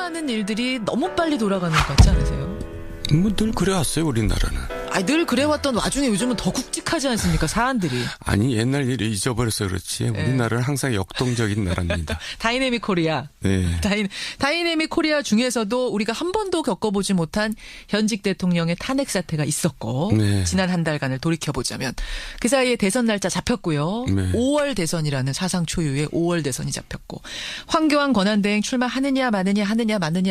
많은 일들이 너무 빨리 돌아가는 것 같지 않으세요? 뭐 늘 그래왔어요, 우리나라는. 아니, 늘 그래왔던 와중에 요즘은 더 굵직하지 않습니까, 사안들이. 아니, 옛날 일을 잊어버려서 그렇지. 우리나라는 항상 역동적인 나라입니다. 다이내믹 코리아. 네. 다이내믹 코리아 중에서도 우리가 한 번도 겪어보지 못한 현직 대통령의 탄핵 사태가 있었고 네. 지난 한 달간을 돌이켜보자면 그 사이에 대선 날짜 잡혔고요. 네. 5월 대선이라는 사상 초유의 5월 대선이 잡혔고 황교안 권한대행 출마하느냐 마느냐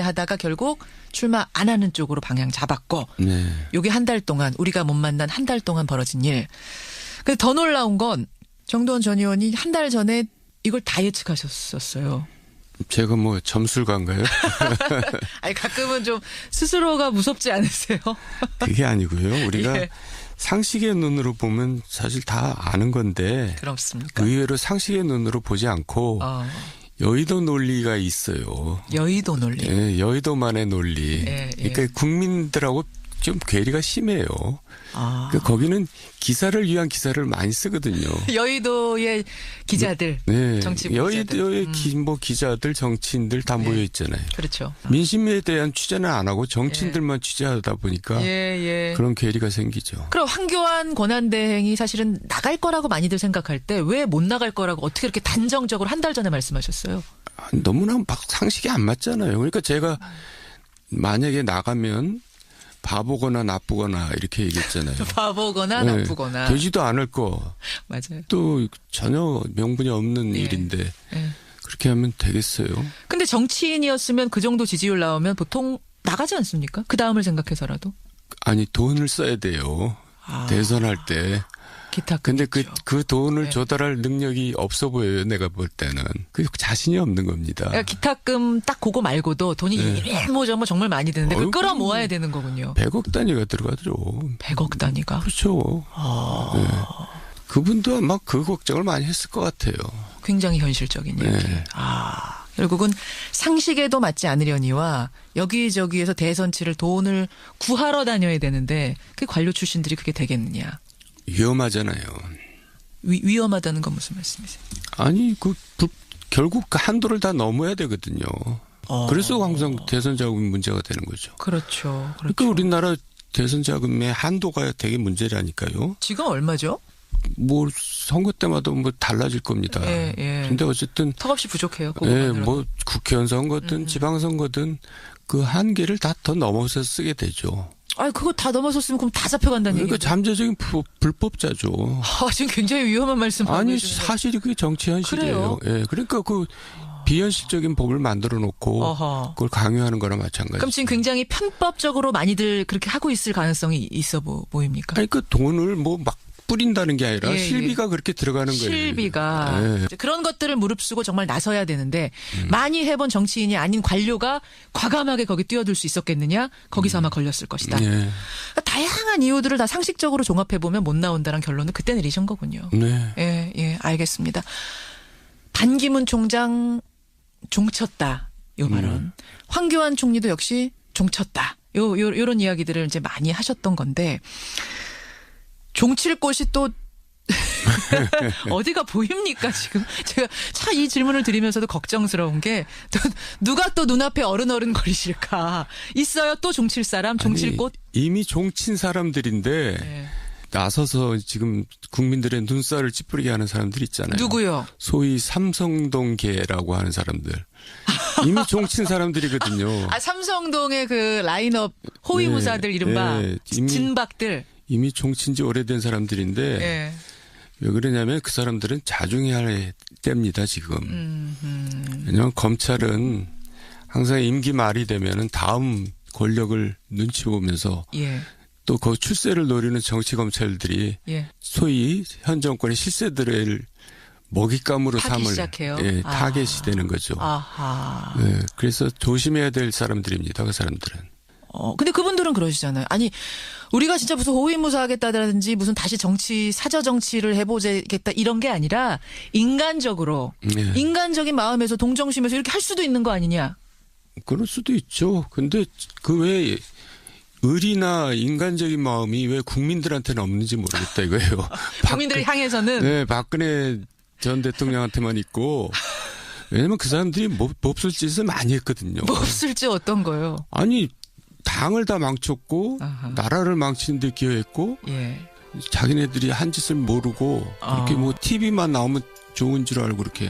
하다가 결국 출마 안 하는 쪽으로 방향 잡았고 네. 요게 한 달 동안 우리가 못 만난 한 달 동안 벌어진 일. 근데 더 놀라운 건 정두원 전 의원이 한 달 전에 이걸 다 예측하셨었어요. 제가 뭐 점술가인가요? 아니 가끔은 좀 스스로가 무섭지 않으세요? 그게 아니고요. 우리가 예. 상식의 눈으로 보면 사실 다 아는 건데 그렇습니까? 의외로 상식의 눈으로 보지 않고 여의도 논리가 있어요. 여의도 논리. 예, 여의도만의 논리. 예, 예. 그러니까 국민들하고 좀 괴리가 심해요. 그러니까 거기는 기사를 위한 기사를 많이 쓰거든요. 여의도의 기자들, 네, 정치부 기자들. 여의도의 기자들, 정치인들 다 모여 있잖아요. 그렇죠. 민심에 대한 취재는 안 하고 정치인들만 취재하다 보니까 그런 괴리가 생기죠. 그럼 황교안 권한대행이 사실은 나갈 거라고 많이들 생각할 때 왜 못 나갈 거라고 어떻게 이렇게 단정적으로 한 달 전에 말씀하셨어요? 너무나 막 상식이 안 맞잖아요. 그러니까 제가 만약에 나가면 바보거나 나쁘거나 이렇게 얘기했잖아요. 바보거나 네, 나쁘거나. 되지도 않을 거. 맞아요. 또 전혀 명분이 없는 일인데 그렇게 하면 되겠어요. 근데 정치인이었으면 그 정도 지지율 나오면 보통 나가지 않습니까? 그 다음을 생각해서라도. 아니 돈을 써야 돼요. 대선할 때. 기타. 근데 그 돈을 조달할 능력이 없어 보여요. 내가 볼 때는. 그 자신이 없는 겁니다. 그러니까 기타금 딱 그거 말고도 돈이 정말 많이 드는데 그걸 끌어모아야 되는 거군요. 100억 단위가 들어가죠. 100억 단위가? 그렇죠. 네. 그분도 아마 그 걱정을 많이 했을 것 같아요. 굉장히 현실적인 얘기. 결국은 상식에도 맞지 않으려니와 여기저기에서 대선치를 돈을 구하러 다녀야 되는데 그 관료 출신들이 그게 되겠느냐. 위험하잖아요. 위험하다는 건 무슨 말씀이세요? 아니 결국 그 한도를 다 넘어야 되거든요. 그래서 항상 대선 자금이 문제가 되는 거죠. 그렇죠. 그러니까 우리나라 대선 자금의 한도가 되게 문제라니까요. 지금 얼마죠? 뭐 선거 때마다 뭐 달라질 겁니다. 근데 어쨌든 턱없이 부족해요. 뭐 국회의원 선거든 지방선거든 그 한계를 다 더 넘어서 쓰게 되죠. 아니 그거 다 넘어섰으면 그럼 다 잡혀간다는 얘기죠. 그러니까 잠재적인 불법자죠. 지금 굉장히 위험한 말씀. 아니 사실이 그게 정치 현실이에요. 예, 그러니까 그 비현실적인 법을 만들어 놓고 그걸 강요하는 거나 마찬가지. 그럼 지금 굉장히 편법적으로 많이들 그렇게 하고 있을 가능성이 있어 보입니까? 아니 그 돈을 뭐 막 뿌린다는 게 아니라 실비가 그렇게 들어가는 거예요. 실비가. 그런 것들을 무릅쓰고 정말 나서야 되는데 많이 해본 정치인이 아닌 관료가 과감하게 거기 뛰어들 수 있었겠느냐? 거기서 아마 걸렸을 것이다. 그러니까 다양한 이유들을 다 상식적으로 종합해보면 못 나온다는 결론은 그때 내리신 거군요. 예, 알겠습니다. 반기문 총장 종쳤다. 요 발언. 황교안 총리도 역시 종쳤다. 요런 이야기들을 이제 많이 하셨던 건데 종칠 곳이 또 어디가 보입니까 지금? 제가 참 이 질문을 드리면서도 걱정스러운 게 누가 또 눈앞에 어른 거리실까? 있어요 또 종칠 사람? 종칠 곳? 이미 종친 사람들인데 나서서 지금 국민들의 눈살을 찌푸리게 하는 사람들 있잖아요. 누구요? 소위 삼성동계라고 하는 사람들. 이미 종친 사람들이거든요. 삼성동의 그 라인업 호위무사들 이른바 진박들. 이미 종친 지 오래된 사람들인데 왜 그러냐면 그 사람들은 자중해야 됩니다 지금. 왜냐하면 검찰은 항상 임기 말이 되면은 다음 권력을 눈치 보면서 또 그 출세를 노리는 정치 검찰들이 소위 현 정권의 실세들을 먹잇감으로 삼을 타겟이 되는 거죠. 그래서 조심해야 될 사람들입니다. 그 사람들은. 근데 그분들은 그러시잖아요. 아니 우리가 진짜 무슨 호위무사 하겠다든지 무슨 다시 정치 사저 정치를 해보겠다 이런 게 아니라 인간적으로 인간적인 마음에서 동정심에서 이렇게 할 수도 있는 거 아니냐. 그럴 수도 있죠. 근데 그 왜 의리나 인간적인 마음이 왜 국민들한테는 없는지 모르겠다 이거예요. 국민들을 향해서는. 네, 박근혜 전 대통령한테만 있고 왜냐면 그 사람들이 몹쓸 짓을 많이 했거든요. 몹쓸 짓 어떤 거요? 아니 당을 다 망쳤고 아하. 나라를 망치는 데 기여했고 예. 자기네들이 한 짓을 모르고 그렇게 뭐 TV만 나오면 좋은 줄 알고 그렇게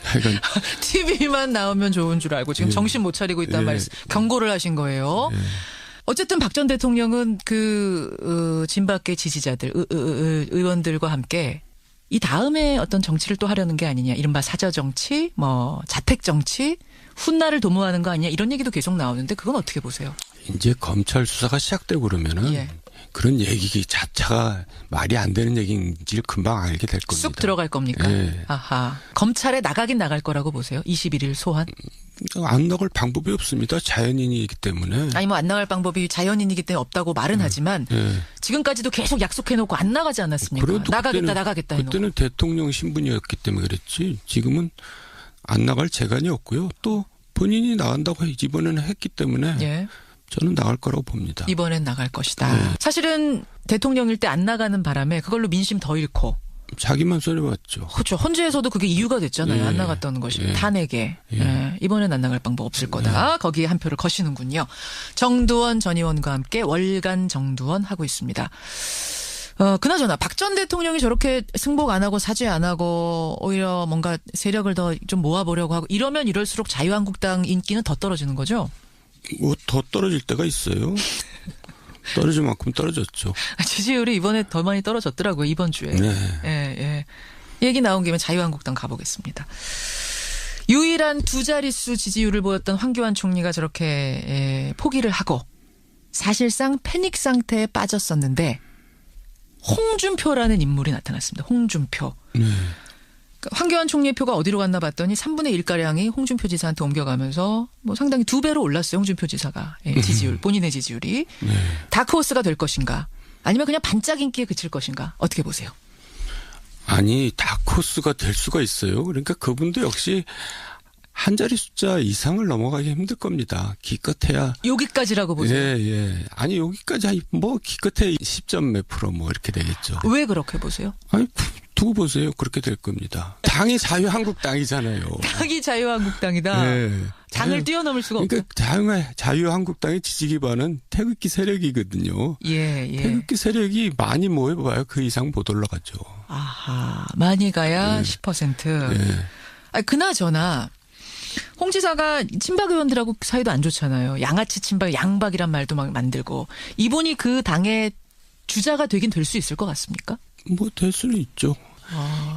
하여간 TV만 나오면 좋은 줄 알고 지금 예. 정신 못 차리고 있단 예. 말씀 경고를 하신 거예요. 예. 어쨌든 박 전 대통령은 그 진박계 지지자들 의원들과 함께 이 다음에 어떤 정치를 또 하려는 게 아니냐. 이른바 사저 정치, 뭐 자택 정치, 훗날을 도모하는 거 아니냐. 이런 얘기도 계속 나오는데 그건 어떻게 보세요? 이제 검찰 수사가 시작되고 그러면은 예. 그런 얘기 자체가 말이 안 되는 얘기인지를 금방 알게 될 겁니다. 쑥 들어갈 겁니까? 예. 아하. 검찰에 나가긴 나갈 거라고 보세요. 21일 소환. 안 나갈 방법이 없습니다. 자연인이기 때문에. 아니 뭐 안 나갈 방법이 자연인이기 때문에 없다고 말은 하지만 예. 지금까지도 계속 약속해놓고 안 나가지 않았습니까? 그래도 나가겠다 해놓고. 그때는 대통령 신분이었기 때문에 그랬지. 지금은 안 나갈 재간이 없고요. 또 본인이 나간다고 이번에는 했기 때문에 예. 저는 나갈 거라고 봅니다. 이번엔 나갈 것이다. 네. 사실은 대통령일 때 안 나가는 바람에 그걸로 민심 더 잃고. 자기만 손해봤죠. 그렇죠. 헌재에서도 그게 이유가 됐잖아요. 예. 안 나갔다는 것이. 예. 탄핵에. 예. 예. 이번엔 안 나갈 방법 없을 거다. 거기에 한 표를 거시는군요. 정두원 전 의원과 함께 월간 정두원 하고 있습니다. 그나저나 박 전 대통령이 저렇게 승복 안 하고 사죄 안 하고 오히려 뭔가 세력을 더 좀 모아보려고 하고 이러면 이럴수록 자유한국당 인기는 더 떨어지는 거죠? 뭐 더 떨어질 때가 있어요. 떨어질 만큼 떨어졌죠. 지지율이 이번에 더 많이 떨어졌더라고요. 이번 주에. 네. 예. 얘기 나온 김에 자유한국당 가보겠습니다. 유일한 두 자릿수 지지율을 보였던 황교안 총리가 저렇게 포기를 하고 사실상 패닉 상태에 빠졌었는데 홍준표라는 인물이 나타났습니다. 홍준표. 네. 황교안 총리의 표가 어디로 갔나 봤더니 3분의 1가량이 홍준표 지사한테 옮겨가면서 뭐 상당히 2배로 올랐어요. 홍준표 지사가. 예, 지지율, 본인의 지지율이. 네. 다크호스가 될 것인가 아니면 그냥 반짝 인기에 그칠 것인가 어떻게 보세요? 아니 다크호스가 될 수가 있어요. 그러니까 그분도 역시 한 자리 숫자 이상을 넘어가기 힘들 겁니다. 기껏해야. 여기까지라고 보세요. 예. 아니 여기까지 뭐 기껏해 10점 몇 프로 뭐 이렇게 되겠죠. 왜 그렇게 보세요? 아니 두고 보세요. 그렇게 될 겁니다. 당이 자유한국당이잖아요. 당이 자유한국당이다. 네. 당을 뛰어넘을 수가 없다. 그러니까 자유한국당의 지지 기반은 태극기 세력이거든요. 예. 태극기 세력이 많이 모여봐요. 그 이상 못 올라가죠. 아하. 많이 가야 10%. 네. 아니, 그나저나 홍 지사가 친박 의원들하고 사이도 안 좋잖아요. 양아치 친박, 양박이란 말도 막 만들고. 이분이 그 당의 주자가 되긴 될 수 있을 것 같습니까? 뭐 될 수는 있죠.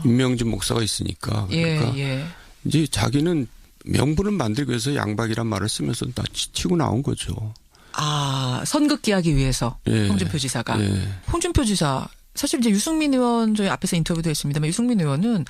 임명진 목사가 있으니까. 그러니까 예. 이제 자기는 명분을 만들기 위해서 양박이란 말을 쓰면서 다 치고 나온 거죠. 아, 선긋기 하기 위해서 예. 홍준표 지사가. 예. 홍준표 지사 사실 이제 유승민 의원 저희 앞에서 인터뷰도 했습니다만 유승민 의원은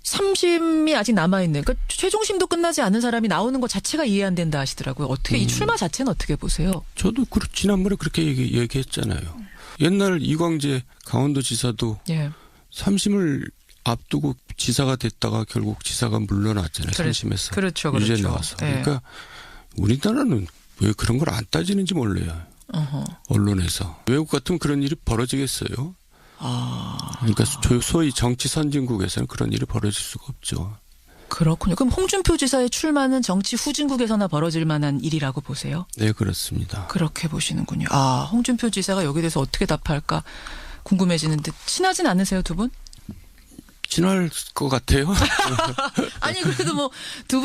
3심이 아직 남아있는 그러니까 최종심도 끝나지 않은 사람이 나오는 것 자체가 이해 안 된다 하시더라고요. 어떻게 이 출마 자체는 어떻게 보세요? 저도 지난번에 그렇게 얘기했잖아요. 옛날 이광재 강원도지사도 예. 3심을 앞두고 지사가 됐다가 결국 지사가 물러났잖아요. 3심에서. 그렇죠. 유죄 나와서. 예. 그러니까 우리나라는 왜 그런 걸 안 따지는지 몰라요. 어허. 언론에서. 외국 같으면 그런 일이 벌어지겠어요. 아. 그러니까 소위 정치 선진국에서는 그런 일이 벌어질 수가 없죠. 그렇군요. 그럼 홍준표 지사의 출마는 정치 후진국에서나 벌어질 만한 일이라고 보세요? 네, 그렇습니다. 그렇게 보시는군요. 아, 홍준표 지사가 여기에 대해서 어떻게 답할까 궁금해지는데 친하진 않으세요, 두 분? 친할 것 같아요. 아니 그래도 뭐 두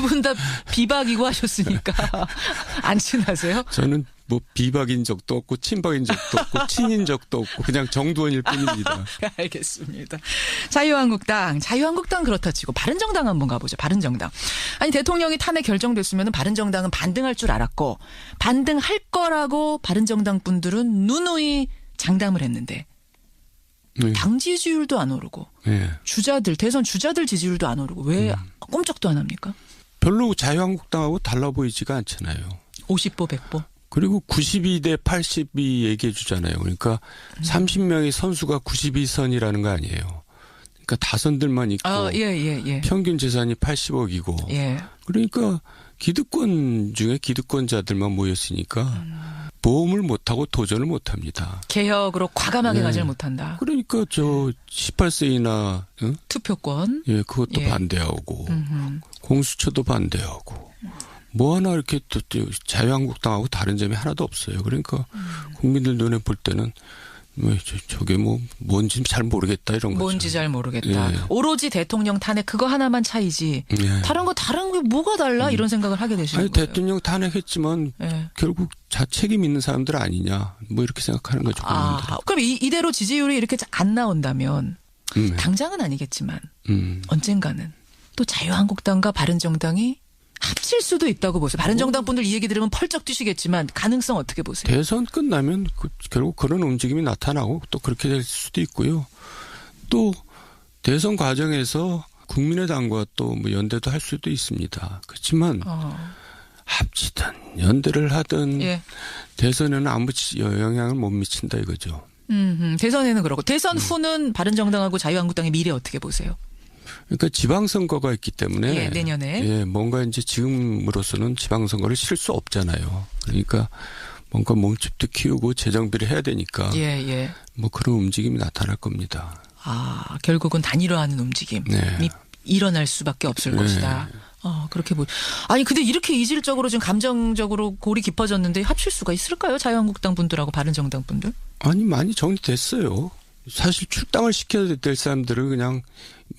분 다 비박이고 하셨으니까 안 친하세요? 저는 뭐 비박인 적도 없고 친박인 적도 없고 친인 적도 없고 그냥 정두원일 뿐입니다. 알겠습니다. 자유한국당 그렇다 치고 바른정당 한번 가보죠. 바른정당. 아니 대통령이 탄핵 결정됐으면 바른정당은 반등할 줄 알았고 반등할 거라고 바른정당 분들은 누누이 장담을 했는데 네. 당 지지율도 안 오르고 네. 대선 주자들 지지율도 안 오르고 왜 꼼짝도 안 합니까? 별로 자유한국당하고 달라 보이지가 않잖아요. 50보 100보. 그리고 92대 80이 얘기해 주잖아요. 그러니까 30명의 선수가 92선이라는 거 아니에요. 그러니까 다선들만 있고 예. 평균 재산이 80억이고 예. 그러니까 기득권 중에 기득권자들만 모였으니까 보험을 못하고 도전을 못합니다. 개혁으로 과감하게 가지를 못한다. 그러니까 18세이나 투표권. 예, 그것도 반대하고 공수처도 반대하고 뭐 하나 이렇게 또 자유한국당하고 다른 점이 하나도 없어요. 그러니까 국민들 눈에 볼 때는 저게 뭔지 잘 모르겠다 이런 거죠. 뭔지 잘 모르겠다. 예. 오로지 대통령 탄핵 그거 하나만 차이지. 예. 다른 게 뭐가 달라 이런 생각을 하게 되시는 거예요. 대통령 탄핵했지만 결국 책임 있는 사람들 아니냐 뭐 이렇게 생각하는 거죠. 국민들은. 그럼 이대로 지지율이 이렇게 안 나온다면 당장은 아니겠지만 언젠가는 또 자유한국당과 바른정당이 합칠 수도 있다고 보세요. 바른정당 분들 이 얘기 들으면 펄쩍 뛰시겠지만 가능성 어떻게 보세요? 대선 끝나면 결국 그런 움직임이 나타나고 또 그렇게 될 수도 있고요. 또 대선 과정에서 국민의당과 또 연대도 할 수도 있습니다. 그렇지만 합치든 연대를 하든 대선에는 아무 영향을 못 미친다 이거죠. 대선에는 그러고 대선 후는 바른정당하고 자유한국당의 미래 어떻게 보세요? 그러니까 지방선거가 있기 때문에 내년에 뭔가 이제 지금으로서는 지방선거를 칠 수 없잖아요. 그러니까 뭔가 몸집도 키우고 재정비를 해야 되니까 뭐 그런 움직임이 나타날 겁니다. 결국은 단일화하는 움직임이 일어날 수밖에 없을 것이다. 그렇게 아니 근데 이렇게 이질적으로 지금 감정적으로 골이 깊어졌는데 합칠 수가 있을까요? 자유한국당 분들하고 바른정당 분들? 아니 많이 정리됐어요. 사실 출당을 시켜야 될 사람들을 그냥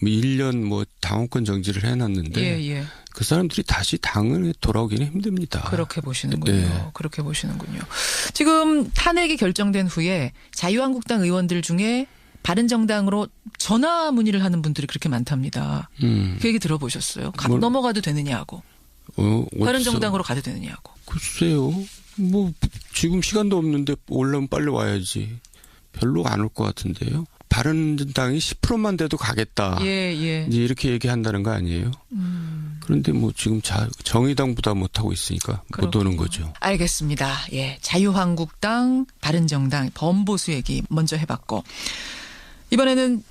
1년 당원권 정지를 해놨는데 그 사람들이 다시 당을 돌아오기는 힘듭니다. 그렇게 보시는군요. 그렇게 보시는군요. 지금 탄핵이 결정된 후에 자유한국당 의원들 중에 바른정당으로 전화 문의를 하는 분들이 그렇게 많답니다. 그 얘기 들어보셨어요? 넘어가도 되느냐고. 바른정당으로 가도 되느냐고. 글쎄요. 지금 시간도 없는데 오려면 빨리 와야지. 별로 안 올 것 같은데요. 바른정당이 10%만 돼도 가겠다. 이제 이렇게 얘기한다는 거 아니에요? 그런데 지금 정의당보다 못하고 있으니까 못 오는 거죠. 알겠습니다. 자유한국당, 바른정당, 범보수 얘기 먼저 해봤고 이번에는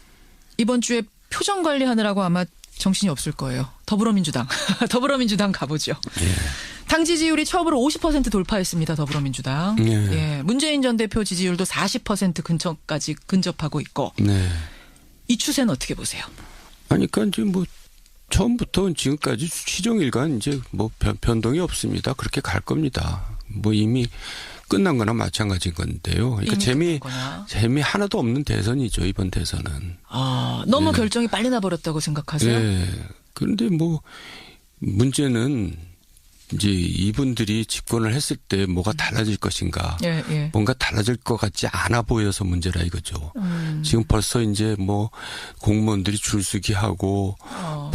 이번 주에 표정 관리하느라고 아마 정신이 없을 거예요. 더불어민주당. 더불어민주당 가보죠. 당 지지율이 처음으로 50% 돌파했습니다. 더불어민주당. 문재인 전 대표 지지율도 40% 근처까지 근접하고 있고. 이 추세는 어떻게 보세요? 아니, 그러니까 이제 처음부터 지금까지 시종일관 이제 변동이 없습니다. 그렇게 갈 겁니다. 이미 끝난 거나 마찬가지인 건데요. 그러니까 재미 하나도 없는 대선이죠. 이번 대선은. 너무 결정이 빨리 나버렸다고 생각하세요? 그런데 문제는 이제 이분들이 집권을 했을 때 뭐가 달라질 것인가. 뭔가 달라질 것 같지 않아 보여서 문제라 이거죠. 지금 벌써 이제 공무원들이 줄서기 하고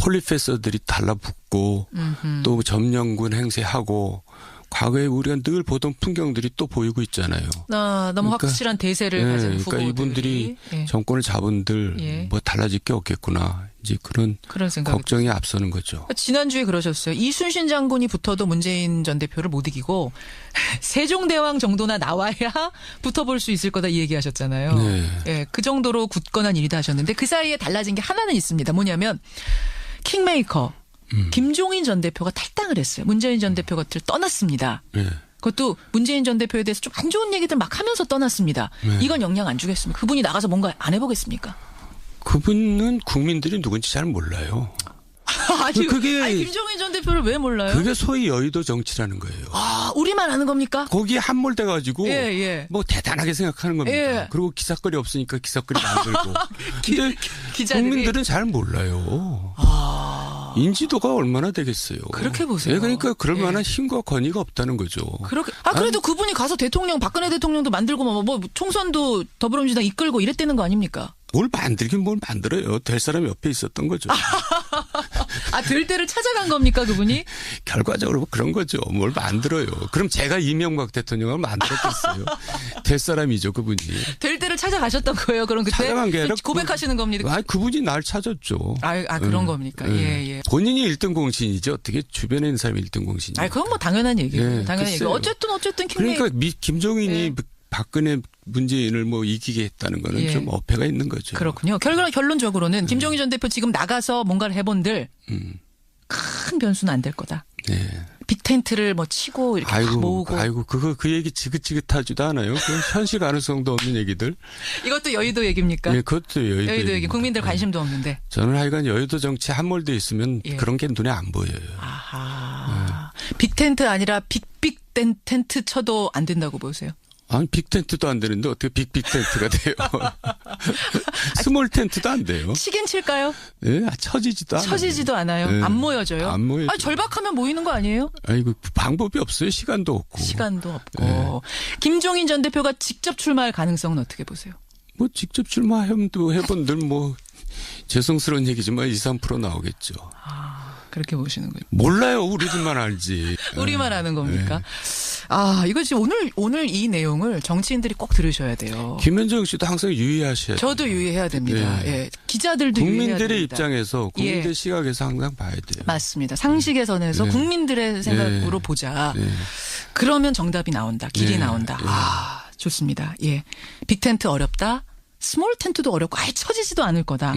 폴리페서들이 달라붙고 또 점령군 행세하고 과거에 우리가 늘 보던 풍경들이 또 보이고 있잖아요. 너무 확실한 대세를 가진 후보들이. 그러니까 이분들이 정권을 잡은들 달라질 게 없겠구나. 이제 그런 걱정이 앞서는 거죠. 지난주에 그러셨어요. 이순신 장군이 붙어도 문재인 전 대표를 못 이기고 세종대왕 정도나 나와야 붙어볼 수 있을 거다 이 얘기하셨잖아요. 그 정도로 굳건한 일이다 하셨는데 그 사이에 달라진 게 하나는 있습니다. 뭐냐면 킹메이커. 김종인 전 대표가 탈당을 했어요. 문재인 전 대표 곁을 떠났습니다. 그것도 문재인 전 대표에 대해서 좀 안 좋은 얘기들 막 하면서 떠났습니다. 이건 영향 안 주겠습니까? 그분이 나가서 뭔가 안 해보겠습니까? 그분은 국민들이 누군지 잘 몰라요. 아니 김종인 전 대표를 왜 몰라요? 그게 소위 여의도 정치라는 거예요. 우리만 아는 겁니까? 거기에 함몰돼가지고 대단하게 생각하는 겁니다. 그리고 기사거리 없으니까 기사거리 만들고. 근데 국민들은 잘 몰라요. 인지도가 얼마나 되겠어요. 그렇게 보세요. 그러니까 그럴 만한 힘과 권위가 없다는 거죠. 그래도 그분이 가서 박근혜 대통령도 만들고 총선도 더불어민주당 이끌고 이랬다는 거 아닙니까? 뭘 만들긴 뭘 만들어요. 될 사람이 옆에 있었던 거죠. 될 때를 찾아간 겁니까 그분이? 결과적으로 그런 거죠. 뭘 만들어요. 그럼 제가 이명박 대통령을 만들었겠어요. 될 사람이죠 그분이. 될 때를 찾아가셨던 거예요. 그럼 그때 찾아간 게 아니라 고백하시는 겁니다. 그분이 날 찾았죠. 그런 겁니까? 본인이 1등 공신이지 어떻게 주변에 있는 사람이 1등 공신이에요. 그건 당연한 얘기예요. 당연한 얘기. 어쨌든 그러니까 김종인이 박근혜 문재인을 이기게 했다는 거는 좀 어폐가 있는 거죠. 그렇군요. 결론적으로는 김종인 전 대표 지금 나가서 뭔가를 해본들 큰 변수는 안 될 거다. 빅텐트를 뭐 치고 이렇게 막 모으고. 아이고, 그 얘기 지긋지긋하지도 않아요. 그 현실 가능성도 없는 얘기들. 이것도 여의도 얘기입니까? 예, 그것도 여의도 얘기. 국민들 관심도 없는데. 저는 하여간 여의도 정치 함몰돼 있으면 그런 게 눈에 안 보여요. 아하. 빅텐트 아니라 빅빅 텐트 쳐도 안 된다고 보세요? 아니, 빅텐트도 안 되는데 어떻게 빅빅텐트가 돼요? 스몰 텐트도 안 돼요. 치긴 칠까요? 예, 쳐지지도 않아요. 쳐지지도 않아요. 네. 안 모여져요. 안 모여져. 아니, 절박하면 모이는 거 아니에요? 아이고, 방법이 없어요. 시간도 없고. 김종인 전 대표가 직접 출마할 가능성은 어떻게 보세요? 뭐 직접 출마해도 해본들 뭐 죄송스러운 얘기지만 2~3% 나오겠죠. 그렇게 보시는군요. 몰라요. 우리들만 알지. 우리만 아는 겁니까? 이거 지금 오늘 이 내용을 정치인들이 꼭 들으셔야 돼요. 김현정 씨도 항상 유의하셔야 돼요. 저도 유의해야 됩니다. 네. 예. 기자들도 유의해야 됩니다. 국민들의 입장에서 국민들 시각에서 항상 봐야 돼요. 맞습니다. 상식의 선에서 국민들의 생각으로 보자. 그러면 정답이 나온다. 길이 나온다. 좋습니다. 예. 빅텐트 어렵다. 스몰 텐트도 어렵고 아예 쳐지지도 않을 거다.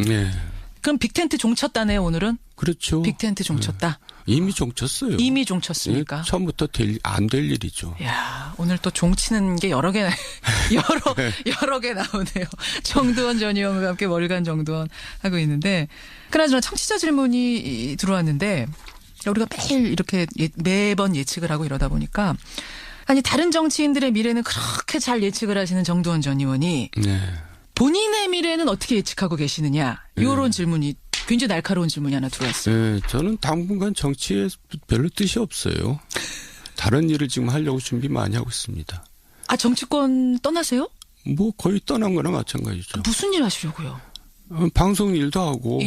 그럼 빅텐트 종쳤다네요, 오늘은? 그렇죠. 빅텐트 종쳤다. 이미 종쳤어요. 이미 종쳤습니까? 처음부터 안 될 일이죠. 야, 오늘 또 종치는 게 여러 개 나오네요. 정두원 전 의원과 함께 월간 정두원 하고 있는데, 그나저나 청취자 질문이 들어왔는데, 우리가 매일 이렇게 매번 예측을 하고 이러다 보니까, 아니, 다른 정치인들의 미래는 그렇게 잘 예측을 하시는 정두원 전 의원이, 본인의 미래는 어떻게 예측하고 계시느냐, 이런 질문이 굉장히 날카로운 질문이 하나 들어왔어요. 네, 저는 당분간 정치에 별로 뜻이 없어요. 다른 일을 지금 하려고 준비 많이 하고 있습니다. 정치권 떠나세요? 뭐 거의 떠난 거나 마찬가지죠. 무슨 일 하시려고요? 방송 일도 하고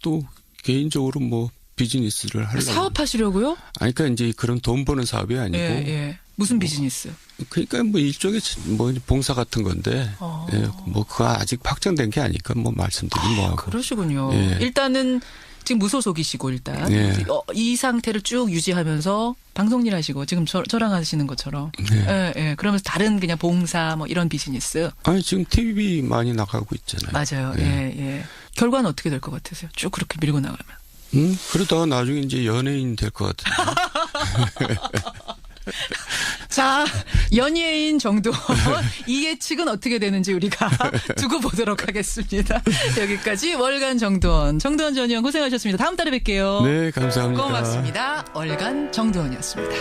또 개인적으로 뭐 비즈니스를 하려고. 사업하시려고요? 그러니까 이제 그런 돈 버는 사업이 아니고. 무슨 비즈니스? 그러니까 뭐 일종의 뭐 봉사 같은 건데, 뭐 그거 아직 확정된 게 아니까 뭐 말씀드리긴 뭐하고. 그러시군요. 일단은 지금 무소속이시고 일단 이 상태를 쭉 유지하면서 방송 일 하시고 지금 저랑 하시는 것처럼. 그러면서 다른 그냥 봉사 뭐 이런 비즈니스. 아니 지금 TV 많이 나가고 있잖아요. 맞아요. 결과는 어떻게 될 것 같으세요? 쭉 그렇게 밀고 나가면. 그러다가 나중에 이제 연예인 될 것 같은데. 자, 연예인 정도원 이 예측은 어떻게 되는지 우리가 두고 보도록 하겠습니다. 여기까지 월간 정두원 전 의원 고생하셨습니다. 다음 달에 뵐게요. 네, 감사합니다. 고맙습니다. 월간 정두원이었습니다.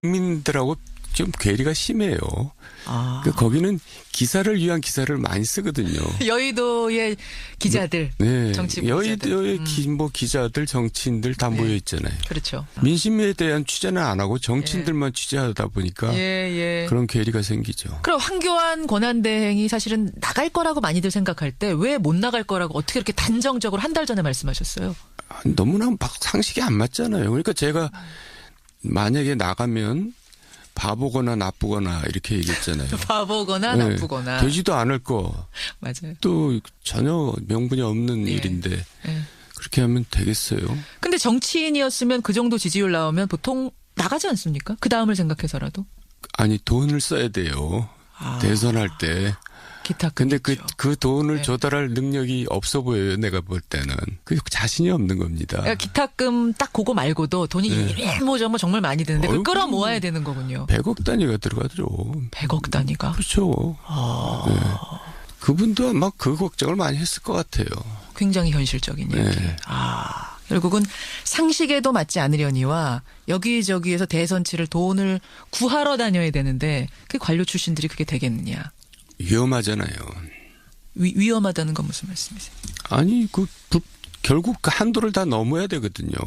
국민들하고 좀 괴리가 심해요. 거기는 기사를 위한 기사를 많이 쓰거든요. 여의도의 기자들, 정치 여의도의 기자들, 정치인들 다 모여 있잖아요. 그렇죠. 민심에 대한 취재는 안 하고 정치인들만 취재하다 보니까 그런 괴리가 생기죠. 그럼 황교안 권한대행이 사실은 나갈 거라고 많이들 생각할 때 왜 못 나갈 거라고 어떻게 이렇게 단정적으로 한 달 전에 말씀하셨어요? 너무나 막 상식이 안 맞잖아요. 그러니까 제가 만약에 나가면 바보거나 나쁘거나 이렇게 얘기했잖아요. 바보거나 나쁘거나. 되지도 않을 거. 맞아요. 또 전혀 명분이 없는 일인데 그렇게 하면 되겠어요. 근데 정치인이었으면 그 정도 지지율 나오면 보통 나가지 않습니까? 그 다음을 생각해서라도. 아니 돈을 써야 돼요. 대선할 때. 근데 그 돈을 조달할 능력이 없어 보여요. 내가 볼 때는. 그 자신이 없는 겁니다. 그러니까 기탁금 딱 그거 말고도 돈이 일모저모 정말 많이 드는데 그걸 끌어모아야 되는 거군요. 100억 단위가 들어가죠. 100억 단위가? 그렇죠. 그분도 아마 그 걱정을 많이 했을 것 같아요. 굉장히 현실적인 얘기. 결국은 상식에도 맞지 않으려니와 여기저기에서 대선치를 돈을 구하러 다녀야 되는데 그 관료 출신들이 그게 되겠느냐. 위험하잖아요. 위험하다는 건 무슨 말씀이세요? 아니 결국 그 한도를 다 넘어야 되거든요.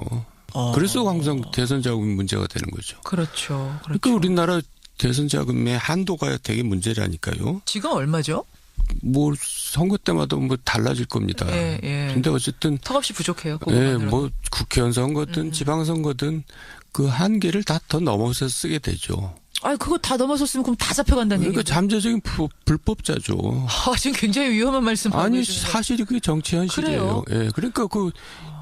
그래서 항상 대선 자금이 문제가 되는 거죠. 그렇죠. 그러니까 우리나라 대선 자금의 한도가 되게 문제라니까요. 지금 얼마죠? 뭐 선거 때마다 뭐 달라질 겁니다. 근데 어쨌든 턱없이 부족해요. 뭐 국회의원 선거든 지방선거든 그 한계를 다 더 넘어서 쓰게 되죠. 그거 다 넘어섰으면 그럼 다 잡혀간다는 얘기죠. 그러니까 잠재적인 불법자죠. 지금 굉장히 위험한 말씀. 아니 사실이 그게 정치 현실이에요. 그러니까 그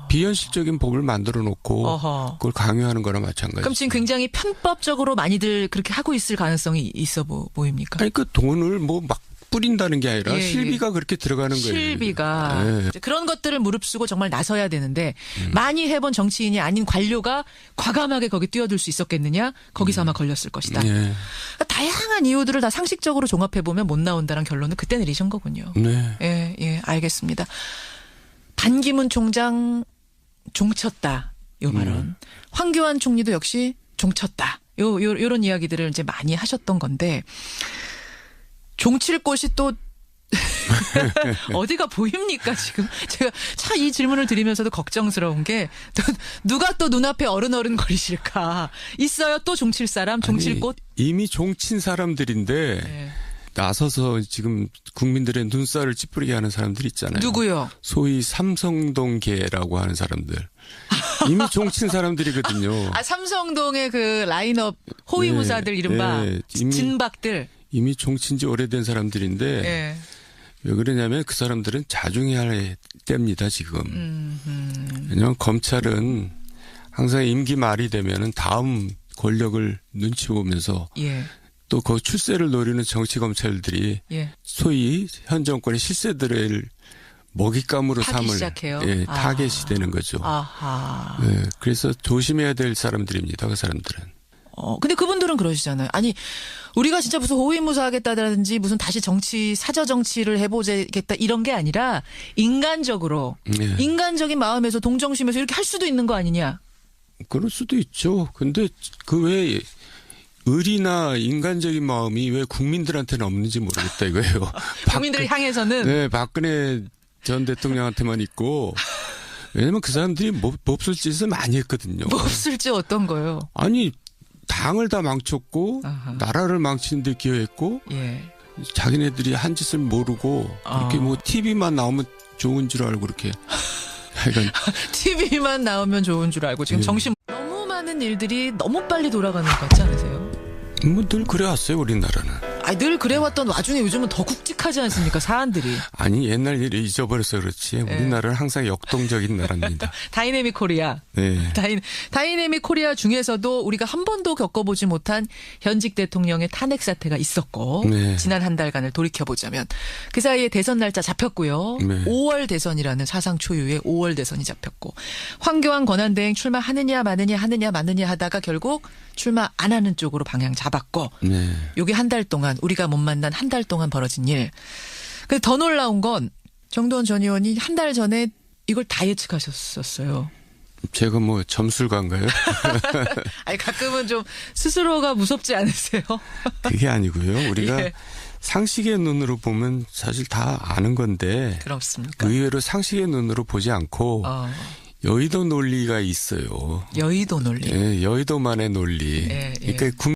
비현실적인 법을 만들어 놓고 그걸 강요하는 거나 마찬가지. 그럼 지금 굉장히 편법적으로 많이들 그렇게 하고 있을 가능성이 있어 보입니까? 아니 그 돈을 뭐 막 뿌린다는 게 아니라 실비가 그렇게 들어가는 거예요. 실비가. 그런 것들을 무릅쓰고 정말 나서야 되는데 많이 해본 정치인이 아닌 관료가 과감하게 거기 뛰어들 수 있었겠느냐? 거기서 아마 걸렸을 것이다. 그러니까 다양한 이유들을 다 상식적으로 종합해보면 못 나온다는 결론을 그때 내리신 거군요. 예, 알겠습니다. 반기문 총장 종쳤다. 요 발언. 황교안 총리도 역시 종쳤다. 요런 이야기들을 이제 많이 하셨던 건데 종칠 곳이 또 어디가 보입니까 지금? 제가 참 이 질문을 드리면서도 걱정스러운 게 누가 또 눈앞에 어른거리실까? 있어요 또 종칠 사람, 종칠 곳? 이미 종친 사람들인데 나서서 지금 국민들의 눈살을 찌푸리게 하는 사람들 있잖아요. 누구요? 소위 삼성동계라고 하는 사람들. 이미 종친 사람들이거든요. 삼성동의 그 라인업 호위무사들 이른바 진박들. 이미 종친 지 오래된 사람들인데 왜 그러냐면 그 사람들은 자중해야 할 때입니다 지금. 왜냐하면 검찰은 항상 임기 말이 되면은 다음 권력을 눈치 보면서 또 그 출세를 노리는 정치 검찰들이 소위 현 정권의 실세들을 먹잇감으로 삼을 타겟이 되는 거죠. 그래서 조심해야 될 사람들입니다. 그 사람들은. 근데 그분들은 그러시잖아요. 아니 우리가 진짜 무슨 호위무사 하겠다든지 무슨 다시 정치 사저 정치를 해보겠다 이런 게 아니라 인간적으로 인간적인 마음에서 동정심에서 이렇게 할 수도 있는 거 아니냐. 그럴 수도 있죠. 근데 그 왜 의리나 인간적인 마음이 왜 국민들한테는 없는지 모르겠다 이거예요. 국민들을 향해서는. 박근혜 전 대통령한테만 있고. 왜냐면 그 사람들이 몹쓸 짓을 많이 했거든요. 몹쓸 짓 어떤 거요? 아니 당을 다 망쳤고 나라를 망치는 데 기여했고 자기네들이 한 짓을 모르고 그렇게 뭐 TV만 나오면 좋은 줄 알고 그렇게 하여간 TV만 나오면 좋은 줄 알고 지금 정신 너무 많은 일들이 너무 빨리 돌아가는 것 같지 않으세요? 뭐 늘 그래왔어요 우리나라는. 늘 그래왔던 와중에 요즘은 더 굵직하지 않습니까 사안들이. 아니 옛날 일을 잊어버려서 그렇지 우리나라는 항상 역동적인 나라입니다. 다이내믹 코리아. 다이내믹 코리아 중에서도 우리가 한 번도 겪어보지 못한 현직 대통령의 탄핵 사태가 있었고 지난 한 달간을 돌이켜보자면 그 사이에 대선 날짜 잡혔고요. 5월 대선이라는 사상 초유의 5월 대선이 잡혔고 황교안 권한대행 출마하느냐 마느냐 하다가 결국 출마 안 하는 쪽으로 방향 잡았고 요게 한 달 동안 우리가 못 만난 한 달 동안 벌어진 일. 근데 더 놀라운 건 정도원 전 의원이 한 달 전에 이걸 다 예측하셨었어요. 제가 뭐 점술가인가요? 아니 가끔은 좀 스스로가 무섭지 않으세요? 그게 아니고요. 우리가 상식의 눈으로 보면 사실 다 아는 건데 그렇습니까? 의외로 상식의 눈으로 보지 않고 여의도 논리가 있어요. 여의도 논리. 여의도만의 논리. 그러니까